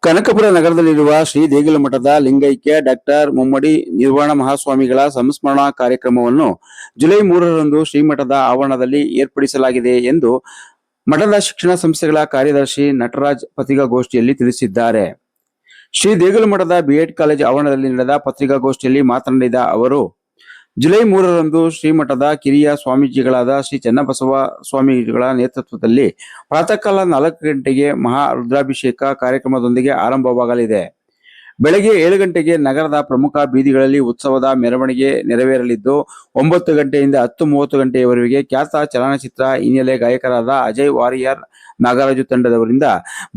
ಕನಕಪುರ ನಗರದಲ್ಲಿರುವ ಶ್ರೀ ದೇಗುಲ ಮಠದ ಲಿಂಗೈಕ್ಯ ಡಾಕ್ಟರ್ ಮುಮ್ಮಡಿ ನಿರ್ವಾಣ ಮಹಾಸ್ವಾಮಿಗಳ ಸಂಸ್ಮರಣಾ ಕಾರ್ಯಕ್ರಮವನ್ನು ಜುಲೈ 3ರಂದು ಶ್ರೀಮಠದ ಆವರಣದಲ್ಲಿ ಏರ್ಪಡಿಸಲಾಗಿದೆ ಎಂದು ಮಠದ ಶಿಕ್ಷಣ ಸಂಸ್ಥೆಗಳ ಕಾರ್ಯದರ್ಶಿ ನಟರಾಜ್ ಪತ್ರಿಕಾಗೋಷ್ಠಿಯಲ್ಲಿ ತಿಳಿಸಿದ್ದಾರೆ. ಶ್ರೀ ದೇಗುಲ ಮಠದ ಬಿಎಡ್ ಕಾಲೇಜು ಆವರಣದಲ್ಲಿ ನಡೆದ ಪತ್ರಿಕಾಗೋಷ್ಠಿಯಲ್ಲಿ ಮಾತನಾಡಿದ ಅವರು, ಜುಲೈ 3ರಂದು ಶ್ರೀಮಠದ ಕಿರಿಯ ಸ್ವಾಮೀಜಿಗಳಾದ ಶ್ರೀ ಚನ್ನಬಸವ ಸ್ವಾಮಿಗಳ ನೇತೃತ್ವದಲ್ಲಿ ಪ್ರಾತಃ ಕಾಲ 4 ಗಂಟೆಗೆ ಮಹಾ ರುದ್ರಾಭಿಷೇಕ ಕಾರ್ಯಕ್ರಮದೊಂದಿಗೆ ಆರಂಭವಾಗಲಿದೆ. ಬೆಳಗ್ಗೆ 7 ಗಂಟೆಗೆ ನಗರದ ಪ್ರಮುಖ ಬೀದಿಗಳಲ್ಲಿ ಉತ್ಸವದ ಮೆರವಣಿಗೆ ನೆರವೇರಲಿದ್ದು, 9 ಗಂಟೆಯಿಂದ 10:30 ಗಂಟೆಯವರೆಗೆ ಖ್ಯಾತ ಚಲನಚಿತ್ರ ಹಿನ್ನೆಲೆ ಗಾಯಕರಾದ ಅಜಯ್ ವಾರಿಯರ್ ನಾಗರಾಜು ತಂಡದವರಿಂದ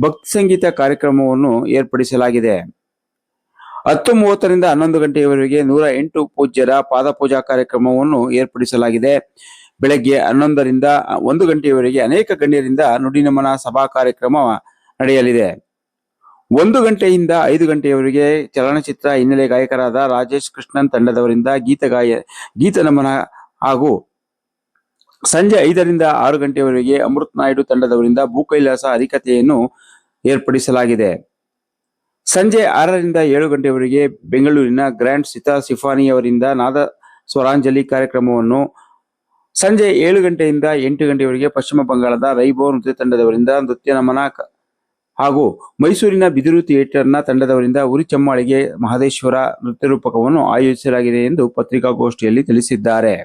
ಭಕ್ತಿ ಸಂಗೀತ ಕಾರ್ಯಕ್ರಮವನ್ನು ಏರ್ಪಡಿಸಲಾಗಿದೆ. 10:30ರಿಂದ 11 ಗಂಟೆಯವರೆಗೆ 108 ಪೂಜ್ಯರ ಪಾದಪೂಜಾ ಕಾರ್ಯಕ್ರಮವನ್ನು ಏರ್ಪಡಿಸಲಾಗಿದೆ. ಬೆಳಗ್ಗೆ 11ರಿಂದ 1 ಗಂಟೆಯವರೆಗೆ ಅನೇಕ ಗಣ್ಯರಿಂದ ನುಡಿನಮನ ಸಭಾ ಕಾರ್ಯಕ್ರಮ ನಡೆಯಲಿದೆ. 1 ಗಂಟೆಯಿಂದ 5 ಗಂಟೆಯವರೆಗೆ ಚಲನಚಿತ್ರ ಹಿನ್ನೆಲೆ ಗಾಯಕರಾದ ರಾಜೇಶ್ ಕೃಷ್ಣನ್ ತಂಡದವರಿಂದ ಗೀತ ನಮನ ಹಾಗೂ ಸಂಜೆ 5ರಿಂದ 6 ಗಂಟೆಯವರೆಗೆ ಅಮೃತ್ ನಾಯ್ಡು ತಂಡದವರಿಂದ ಭೂಕೈಲಾಸ ಹರಿಕಥೆಯನ್ನು ಏರ್ಪಡಿಸಲಾಗಿದೆ. ಸಂಜೆ 6ರಿಂದ 7 ಗಂಟೆಯವರೆಗೆ ಬೆಂಗಳೂರಿನ ಗ್ರ್ಯಾಂಡ್ ಸಿತಾ ಸಿಫಾನಿಯವರಿಂದ ನಾದ ಸ್ವರಾಂಜಲಿ ಕಾರ್ಯಕ್ರಮವನ್ನು, ಸಂಜೆ 7 ಗಂಟೆಯಿಂದ 8 ಗಂಟೆಯವರೆಗೆ ಪಶ್ಚಿಮ ಬಂಗಾಳದ ರೈಬೋ ನೃತ್ಯ ತಂಡದವರಿಂದ ನೃತ್ಯ ನಮನ ಹಾಗೂ ಮೈಸೂರಿನ ಬಿದಿರು ಥಿಯೇಟರ್ನ ತಂಡದವರಿಂದ ಉರಿ ಚಮ್ಮಾಳಿಗೆ ಮಹದೇಶ್ವರ ನೃತ್ಯ ರೂಪಕವನ್ನು ಆಯೋಜಿಸಲಾಗಿದೆ ಎಂದು ಪತ್ರಿಕಾಗೋಷ್ಠಿಯಲ್ಲಿ ತಿಳಿಸಿದ್ದಾರೆ.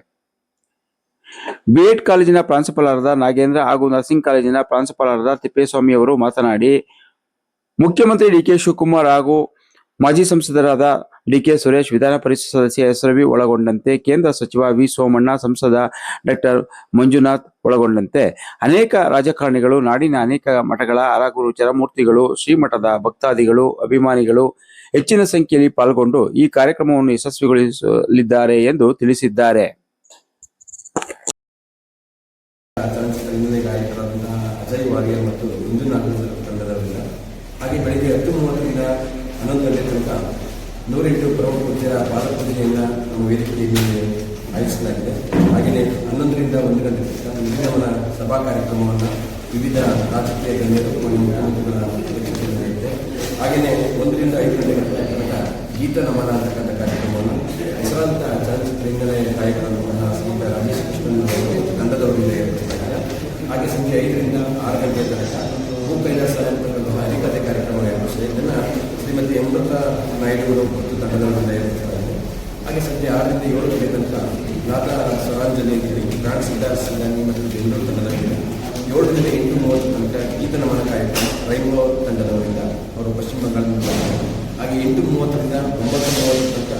ಬಿಎಡ್ ಕಾಲೇಜಿನ ಪ್ರಾಂಶುಪಾಲರಾದ ನಾಗೇಂದ್ರ ಹಾಗೂ ನರ್ಸಿಂಗ್ ಕಾಲೇಜಿನ ಪ್ರಾಂಶುಪಾಲರಾದ ತಿಪ್ಪೇಸ್ವಾಮಿ ಅವರು ಮಾತನಾಡಿ, ಮುಖ್ಯಮಂತ್ರಿ ಡಿಕೆ ಶಿವಕುಮಾರ್ ಹಾಗೂ ಮಾಜಿ ಸಂಸದರಾದ ಡಿಕೆ ಸುರೇಶ್, ವಿಧಾನ ಪರಿಷತ್ ಸದಸ್ಯ ಎಸ್ ರವಿ ಒಳಗೊಂಡಂತೆ ಕೇಂದ್ರ ಸಚಿವ ವಿ ಸೋಮಣ್ಣ, ಸಂಸದ ಡಾಕ್ಟರ್ ಮಂಜುನಾಥ್ ಒಳಗೊಂಡಂತೆ ಅನೇಕ ರಾಜಕಾರಣಿಗಳು, ನಾಡಿನ ಅನೇಕ ಮಠಗಳ ಹರಗುರು ಚರಮೂರ್ತಿಗಳು, ಶ್ರೀಮಠದ ಭಕ್ತಾದಿಗಳು, ಅಭಿಮಾನಿಗಳು ಹೆಚ್ಚಿನ ಸಂಖ್ಯೆಯಲ್ಲಿ ಪಾಲ್ಗೊಂಡು ಈ ಕಾರ್ಯಕ್ರಮವನ್ನು ಯಶಸ್ವಿಗೊಳಿಸಲಿದ್ದಾರೆ ಎಂದು ತಿಳಿಸಿದ್ದಾರೆ. ಅಜಯ್ ವಾರಿಯರ್ ಮತ್ತು ಮಂಜುನಾಥ್ ತಂಡದವರಿಂದ ಹಾಗೆ ಬೆಳಗ್ಗೆ 10:30ರಿಂದ 11 ಗಂಟೆ ತನಕ 108 ಪ್ರಮುಖ ಪೂಜ್ಯರ ಪಾದಪೂಜೆಯನ್ನು ನಮ್ಮ ವೇದಿಕೆಯಲ್ಲಿ ಆಯೋಜಿಸಲಾಗಿದೆ. ಹಾಗೆಯೇ 11ರಿಂದ 1 ಗಂಟೆ ತನಕ ನುಡಿನಮನ ಸಭಾ ಕಾರ್ಯಕ್ರಮವನ್ನು ವಿವಿಧ ರಾಜಕೀಯ ಗಣ್ಯರು ಮುಖ್ಯಮಂತ್ರಿಗಳ ನಡೆಯುತ್ತೆ. ಹಾಗೆಯೇ 1ರಿಂದ 5 ಗಂಟೆ ತನಕ ಗೀತ ನಮನ ಅಂತಕ್ಕಂಥ ಕಾರ್ಯಕ್ರಮವನ್ನು ಹೆಸರಾಂತ ಚಲನಚಿತ್ರ ಹಿನ್ನೆಲೆ ಗಾಯಕರಾದಂತಹ ಶ್ರೀಯುತ ರಾಜೇಶ್ ಕೃಷ್ಣನ್ ಅವರು ತಂಡದವರಿಂದ ಏರ್ಪಡಿಸಲಾಗಿದೆ. ಹಾಗೆ ಸಂಜೆ 5ರಿಂದ 6 ಗಂಟೆ ತನಕ ಭೂಕೈಲಾಸ ಹರಿಕಥೆ ಕಾರ್ಯಕ್ರಮ ಏರ್ಪಡಿಸಿದೆ. ಇದನ್ನು ಶ್ರೀಮತಿ ಅಮೃತ ನಾಯ್ಡು ಮತ್ತು ತಂಡದವರಿಂದ ಏರ್ಪಡಿಸಲಾಗಿದೆ. ಹಾಗೆ ಸಂಜೆ 6ರಿಂದ 7 ಗಂಟೆ ತನಕ ನಾದ ಸ್ವರಾಂಜಲಿ ಅಂತೇಳಿ ಗ್ರಾಂಡ್ ಸಿದ್ಧಾರ್ಥ ಸಿಂಗಾನಿ ಮತ್ತು ಬೆಂಗಳೂರು ತಂಡದವರಿಂದ, 7ರಿಂದ 8:30 ತನಕ ಗೀತ ನಮನ ಕಾರ್ಯಕ್ರಮ ರೈನ್ಬೋ ತಂಡದವರಿಂದ ಅವರು ಪಶ್ಚಿಮ ಬಂಗಾಳದಿಂದ. ಹಾಗೆ 8:30ರಿಂದ 9:30 ತನಕ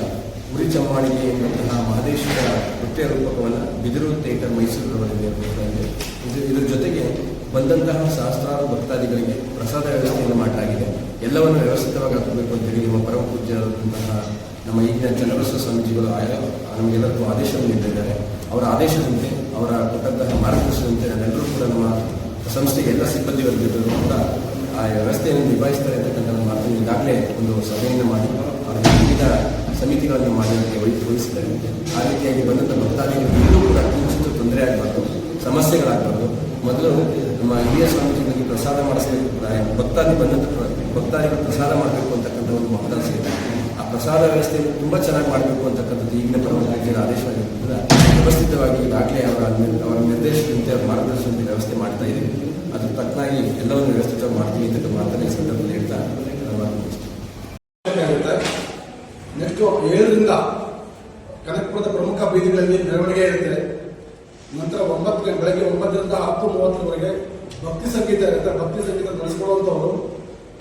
ಉರಿ ಚಮ್ಮಾಳಿಗೆ ಎನ್ನುವಂತಹ ಮಹದೇಶ್ವರ ನೃತ್ಯ ರೂಪಕವನ್ನು ಬಿದಿರು ಥಿಯೇಟರ್ ಮೈಸೂರಿನವರಿಂದ ಏರ್ಪಡಿಸಲಾಗಿದೆ. ಇದರ ಜೊತೆಗೆ ಬಂದಂತಹ ಸಹಸ್ರಾರು ಭಕ್ತಾದಿಗಳಿಗೆ ಪ್ರಸಾದ ವ್ಯವಸ್ಥೆಯನ್ನು ಮಾಡಲಾಗಿದೆ. ಎಲ್ಲವನ್ನು ವ್ಯವಸ್ಥಿತವಾಗಿ ಹಾಕಬೇಕು ಅಂತೇಳಿ ನಮ್ಮ ಪರಮ ಪೂಜ್ಯರಾದಂತಹ ನಮ್ಮ ಈಗಿನ ಚನ್ನಬಸವ ಸ್ವಾಮೀಜಿಗಳು ನಮಗೆಲ್ಲರಿಗೂ ಆದೇಶವನ್ನು ನೀಡಿದ್ದಾರೆ. ಅವರ ಆದೇಶದಂತೆ, ಅವರ ಕೊಟ್ಟಂತಹ ಮಾರ್ಗದರ್ಶನದಂತೆ ನಾವೆಲ್ಲರೂ ಕೂಡ ನಮ್ಮ ಸಂಸ್ಥೆಗೆ ಎಲ್ಲ ಸಿಬ್ಬಂದಿ ವರ್ಗದವರು ಕೂಡ ಆ ವ್ಯವಸ್ಥೆಯನ್ನು ನಿಭಾಯಿಸ್ತಾರೆ ಅಂತಕ್ಕಂಥ ಮಾತನ್ನು ಈಗಾಗಲೇ ಒಂದು ಸಭೆಯನ್ನು ಮಾಡಿ ಅವರಿಗೆ ವಿವಿಧ ಸಮಿತಿಗಳನ್ನು ಮಾಡಿ ವಹಿಸಿದ್ದಾರೆ. ಆ ರೀತಿಯಾಗಿ ಬಂದಂಥ ಭಕ್ತಾದಿಗಳಿಗೆ ಎಲ್ಲೂ ಕೂಡ ಕಿಂಚಿತ್ತು ತೊಂದರೆ ಆಗಬಾರ್ದು, ಸಮಸ್ಯೆಗಳಾಗಬಾರ್ದು. ಮೊದಲು ನಮ್ಮ ಹಿರಿಯ ಸ್ವಾಮೀಜಿಗಳಿಗೆ ಪ್ರಸಾದ ಮಾಡಿಸಬೇಕು, ಭಕ್ತಾದಿಗಳು ಪ್ರಸಾದ ಮಾಡಬೇಕು ಅಂತಕ್ಕಂಥ ಒಂದು ಮಹದಾಸೆ ಇದೆ. ಆ ಪ್ರಸಾದ ವ್ಯವಸ್ಥೆಯನ್ನು ತುಂಬ ಚೆನ್ನಾಗಿ ಮಾಡಬೇಕು ಅಂತಕ್ಕಂಥದ್ದು ಈಗಿನ ಪರಮಪೂಜ್ಯರ ಆದೇಶವಾಗಿರುತ್ತದೆ. ವ್ಯವಸ್ಥಿತವಾಗಿ ಈಗಾಗಲೇ ಅವರ ನಿರ್ದೇಶನದಂತೆ, ಅವರ ಮಾರ್ಗದರ್ಶನದಂತೆ ವ್ಯವಸ್ಥೆ ಮಾಡ್ತಾ ಇದ್ದೀವಿ. ಅದ್ರ ತಕ್ಕನಾಗಿ ಎಲ್ಲವನ್ನು ವ್ಯವಸ್ಥಿತವಾಗಿ ಮಾಡ್ತೀವಿ ಅಂತ ಮಾತನ್ನ ಈ ಸಂದರ್ಭದಲ್ಲಿ ಹೇಳ್ತಾ ನೆಕ್ಸ್ಟ್ 7ರಿಂದ ಕನಕಪುರದ ಪ್ರಮುಖ ಬೀದಿಗಳಲ್ಲಿ ಮೆರವಣಿಗೆ ಇರುತ್ತೆ. ನಂತರ ಬೆಳಗ್ಗೆ 9ರಿಂದ 10:30ವರೆಗೆ ಭಕ್ತಿ ಸಂಗೀತ ಇರುತ್ತೆ. ಭಕ್ತಿ ಸಂಗೀತ ನಡೆಸಿಕೊಳ್ಳುವಂಥವರು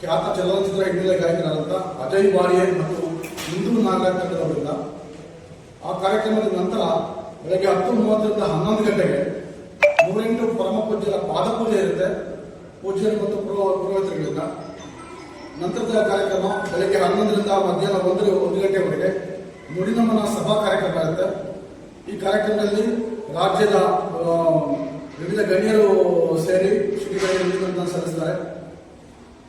ಖ್ಯಾತ ಚಲನಚಿತ್ರ ಹಿನ್ನೆಲೆ ಗಾಯಕರಾದಂಥ ಅಜಯ್ ವಾರಿಯರ್ ಮತ್ತು ಹಿಂದೂ ನಾಗರಾಜ್ ತಂಡದವರಿಂದ. ಆ ಕಾರ್ಯಕ್ರಮದ ನಂತರ ಬೆಳಗ್ಗೆ 10:30ರಿಂದ 11 ಗಂಟೆಗೆ 108 ಪರಮ ಪೂಜ್ಯರ ಪಾದಪೂಜೆ ಇರುತ್ತೆ, ಪೂಜ್ಯರು ಮತ್ತು ಪುರೋಹಿತರುಗಳಿಂದ. ನಂತರದ ಕಾರ್ಯಕ್ರಮ ಬೆಳಗ್ಗೆ 11ರಿಂದ ಮಧ್ಯಾಹ್ನ 1 ಗಂಟೆವರೆಗೆ ನುಡಿನಮನ ಸಭಾ ಕಾರ್ಯಕ್ರಮ ಇರುತ್ತೆ. ಈ ಕಾರ್ಯಕ್ರಮದಲ್ಲಿ ರಾಜ್ಯದ ವಿವಿಧ ಗಣ್ಯರು ಸೇರಿ ಶ್ರೀಗಳನ್ನು ಸಲ್ಲಿಸ್ತಾರೆ.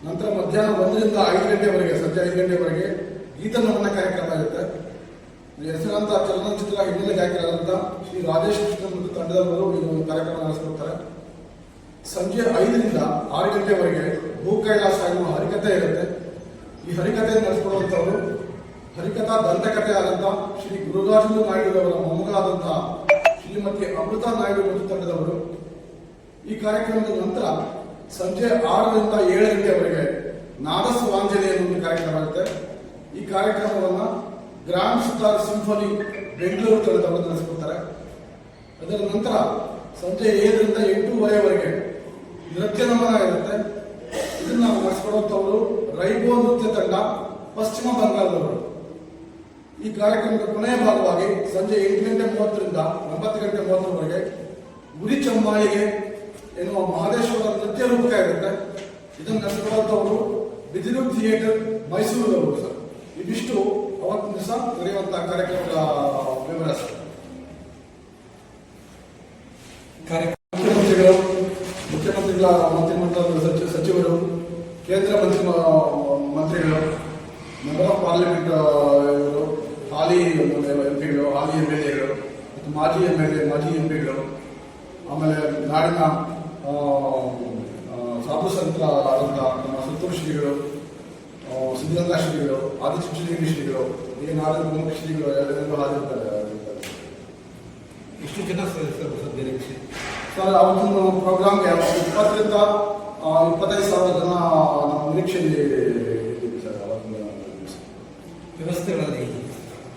ನಂತರ ಮಧ್ಯಾಹ್ನ 1ರಿಂದ 5 ಗಂಟೆವರೆಗೆ, ಸಂಜೆ 5 ಗಂಟೆವರೆಗೆ ಗೀತ ನಮನ ಕಾರ್ಯಕ್ರಮ ಇರುತ್ತೆ. ಹೆಸರಾಂತ ಚಲನಚಿತ್ರ ಹಿನ್ನೆಲೆ ಗಾಯಕರಾದಂಥ ಶ್ರೀ ರಾಜೇಶ್ ಕೃಷ್ಣನ್ ಮತ್ತು ತಂಡದವರು ಈ ಕಾರ್ಯಕ್ರಮ ನಡೆಸಿಕೊಡ್ತಾರೆ. ಸಂಜೆ 5ರಿಂದ 6 ಗಂಟೆವರೆಗೆ ಭೂಕೈಲಾಸ ಎನ್ನುವ ಹರಿಕಥೆ ಇರುತ್ತೆ. ಈ ಹರಿಕಥೆ ನಡೆಸಿಕೊಡುವಂಥವರು ಹರಿಕಥಾ ದಂತಕಥೆ ಆದಂಥ ಶ್ರೀ ಗುರುರಾಜೇಂದ್ರ ನಾಯ್ಡುರವರ ಮೊಮ್ಮಗಳಾದಂತಹ ಶ್ರೀಮತಿ ಅಮೃತ ನಾಯ್ಡು ಮತ್ತು ತಂಡದವರು. ಈ ಕಾರ್ಯಕ್ರಮದ ನಂತರ ಸಂಜೆ 6ರಿಂದ 7 ಗಂಟೆವರೆಗೆ ನಾದಸ್ವಾಂಜಲಿ ಎನ್ನುವ ಕಾರ್ಯಕ್ರಮ ಇರುತ್ತೆ. ಈ ಕಾರ್ಯಕ್ರಮವನ್ನು ಗ್ರಾಂಡ್ ಸ್ಟಾರ್ ಸಿಂಫನಿ ಬೆಂಗಳೂರು ತಂಡದವರು ನಡೆಸಿಕೊಡ್ತಾರೆ. ಅದರ ನಂತರ ಸಂಜೆ 7ರಿಂದ 8:30ವರೆಗೆ ನೃತ್ಯ ನಮನ ಇರುತ್ತೆ. ಇದನ್ನು ನಡೆಸಿಕೊಡುವಂಥವರು ರೈಬೋ ನೃತ್ಯ ತಂಡ ಪಶ್ಚಿಮ ಬಂಗಾಳದವರು. ಈ ಕಾರ್ಯಕ್ರಮದ ಕೊನೆಯ ಭಾಗವಾಗಿ ಸಂಜೆ 8:30ರಿಂದ 9:30ವರೆಗೆ ಗುರಿ ಚಮ್ಮಾಳಿಗೆ ಎನ್ನುವ ಮಹದೇಶ್ವರ ನೃತ್ಯ ರೂಪಕ ಇರುತ್ತೆ. ಇದನ್ನು ನಡೆಸಿಕೊಡುವಂಥವರು ಬಿದಿರು ಥಿಯೇಟರ್ ಮೈಸೂರವರು ಸರ್. ಇದಿಷ್ಟು ಅವತ್ತಿನ ದಿವಸ ನಡೆಯುವಂತಹ ಕಾರ್ಯಕ್ರಮದ ವಿವರ. ಮುಖ್ಯಮಂತ್ರಿಗಳ ಮಂತ್ರಿಮಂಡಲದ ಸಚಿವರು, ಕೇಂದ್ರ ಮಂತ್ರಿಗಳು, ಮೆಂಬರ್ ಆಫ್ ಪಾರ್ಲಿಮೆಂಟ್ ಇವರು, ಹಾಲಿ ಎಂಪಿಗಳು, ಹಾಲಿ MLAಗಳು ಮತ್ತು ಮಾಜಿ MLA, ಮಾಜಿ ಎಂಪಿಗಳು, ಆಮೇಲೆ ನಾಡಿನ ಸಾಧು ಸಂತರಾದಂಥ ನಮ್ಮ ಸುತ್ತೂರು ಶ್ರೀಗಳು, ಸಿದ್ಧಗಂಗಾ ಶ್ರೀಗಳು, ಆದಿಚುಂಚನಗಿರಿ ಶ್ರೀಗಳು, ಈಗ ನಾಡಿನ ಪ್ರಮುಖ ಶ್ರೀಗಳು ಎಲ್ಲರೂ ಹಾಜರಿರ್ತಾರೆ. ಎಷ್ಟು ಜನ ಸದಸ್ಯರು ನಿರೀಕ್ಷೆ ಸರ್? ಅವತ್ತಿನ ಪ್ರೋಗ್ರಾಮ್ಗೆ 20ರಿಂದ 25,000 ಜನ ನಮ್ಮ ನಿರೀಕ್ಷೆಯಲ್ಲಿ ಇದ್ದೀವಿ ಸರ್. ಅವತ್ತಿನ ವ್ಯವಸ್ಥೆಗಳಲ್ಲಿ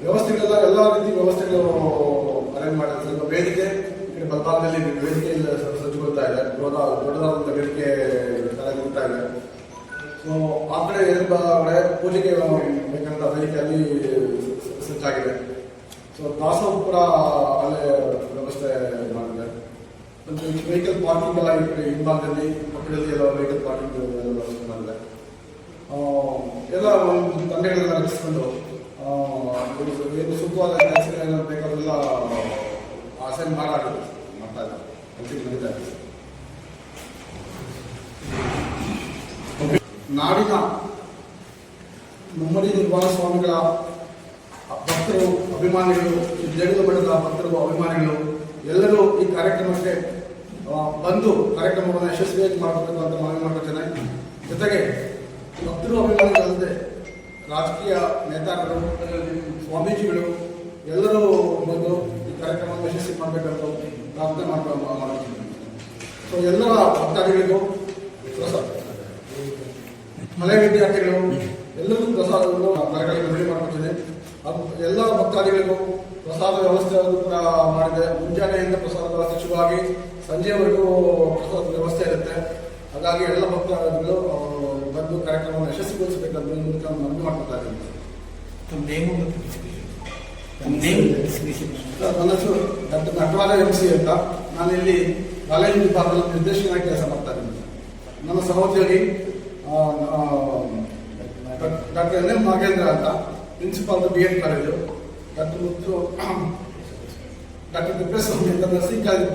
ವ್ಯವಸ್ಥೆಗಳೆಲ್ಲ ಎಲ್ಲ ರೀತಿ ವ್ಯವಸ್ಥೆಗಳು ಅರೇಂಜ್ ಮಾಡಿದ್ದಾರೆ ಸರ್. ವೇದಿಕೆ ಈ ಕಡೆ ಬಲಭಾಗದಲ್ಲಿ ವೇದಿಕೆ ಸಜ್ಜುಗೊಳ್ತಾ ಇದೆ. ದೊಡ್ಡದಾದಂಥ ವೇದಿಕೆ ತಲೆಗೊಳ್ತಾ ಇದೆ. ಸೊ ಆ ಕಡೆ ಕಡೆ ಪೂಜೆಗೆ ಬೇಕಂತ ವೇದಿಕೆ ಅಲ್ಲಿ ಸಜ್ಜಾಗಿದೆ. ಸೊ ದಾಸೋಹ ಕೂಡ ಅಲ್ಲೇ ವ್ಯವಸ್ಥೆ ಮಾಡಿದೆ. ಮತ್ತು ವೆಹಿಕಲ್ ಪಾರ್ಕಿಂಗ್ ಎಲ್ಲ ಈ ಕಡೆ ಹಿಂಭಾಗದಲ್ಲಿ ಪಕ್ಕದಲ್ಲಿ ಎಲ್ಲ ವೆಹಿಕಲ್ ಪಾರ್ಕಿಂಗ್ ವ್ಯವಸ್ಥೆ ಮಾಡಿದೆ. ಎಲ್ಲ ಒಂದು ತಂಡಗಳೆಲ್ಲ ರಚಿಸಿಕೊಂಡು ಏನು ಸೂಕ್ತವಾದ ಕೆಲಸಗಳೇನು ಬೇಕಾದೆಲ್ಲ ಅಸೈನ್ ಮಾಡ್ತಾ ಇದ್ದಾರೆ. ನಡೀತಾ ಇದೆ. ನಾಡಿನ ಮುಮ್ಮಡಿ ನಿರ್ವಾಣ ಸ್ವಾಮಿಗಳ ಭಕ್ತರು, ಅಭಿಮಾನಿಗಳು, ಜಗದ ಮಠದ ಭಕ್ತರು, ಅಭಿಮಾನಿಗಳು ಎಲ್ಲರೂ ಈ ಕಾರ್ಯಕ್ರಮಕ್ಕೆ ಬಂದು ಕಾರ್ಯಕ್ರಮವನ್ನು ಯಶಸ್ವಿಯಾಗಿ ಮಾಡಬೇಕು ಅಂತ ಮನವಿ ಮಾಡ್ಕೊಳ್ತೇನೆ. ಜೊತೆಗೆ ಭಕ್ತರು, ಅಭಿಮಾನಿಗಳಲ್ಲದೆ ರಾಜಕೀಯ ನೇತಾರರು, ಸ್ವಾಮೀಜಿಗಳು ಎಲ್ಲರೂ ಬಂದು ಈ ಕಾರ್ಯಕ್ರಮವನ್ನು ಯಶಸ್ವಿ ಮಾಡಬೇಕಂತ ಪ್ರಾರ್ಥನೆ ಮಾಡ್ತೀನಿ. ಸೊ ಎಲ್ಲರ ಭಕ್ತಾದಿಗಳಿಗೂ ಪ್ರಸಾದ, ಹಳೆ ವಿದ್ಯಾರ್ಥಿಗಳು ಎಲ್ಲರಿಗೂ ಪ್ರಸಾದವನ್ನು ತರಗತಿಗೆ ರೆಡಿ ಮಾಡ್ಕೊಳ್ತೀನಿ. ಎಲ್ಲ ಭಕ್ತಾದಿಗಳಿಗೂ ಪ್ರಸಾದ ವ್ಯವಸ್ಥೆ ಕೂಡ ಮಾಡಿದೆ. ಮುಂಜಾನೆಯಿಂದ ಪ್ರಸಾದ ವ್ಯವಸ್ಥೆ ಶುರುವಾಗಿ ಸಂಜೆವರೆಗೂ ಪ್ರಸಾದ ವ್ಯವಸ್ಥೆ ಇರುತ್ತೆ. ಹಾಗಾಗಿ ಎಲ್ಲ ಭಕ್ತಾದಿಗಳು ಬಂದು ಕಾರ್ಯಕ್ರಮವನ್ನು ಯಶಸ್ವಿಗೊಳಿಸಬೇಕಂತ ಮನವಿ ಮಾಡ್ಕೊತಾ ಇದ್ದೀನಿ. ನನ್ನ ಹೆಸರು ಡಾಕ್ಟರ್ ನಟರಾಜ MC ಅಂತ. ನಾನಿಲ್ಲಿ ಕಾಲೇಜು ವಿಭಾಗದ ನಿರ್ದೇಶಕನಾಗಿ ಕೆಲಸ ಮಾಡ್ತಾ ಇದ್ದೀನಿ. ನನ್ನ ಸಹೋದ್ಯೋಗಿ ಡಾಕ್ಟರ್ NM ನಾಗೇಂದ್ರ ಅಂತ, principal BEd college. Doctor Thippeswamy ಅಂತ ನರ್ಸಿಂಗ್ ಕಾಲೇಜು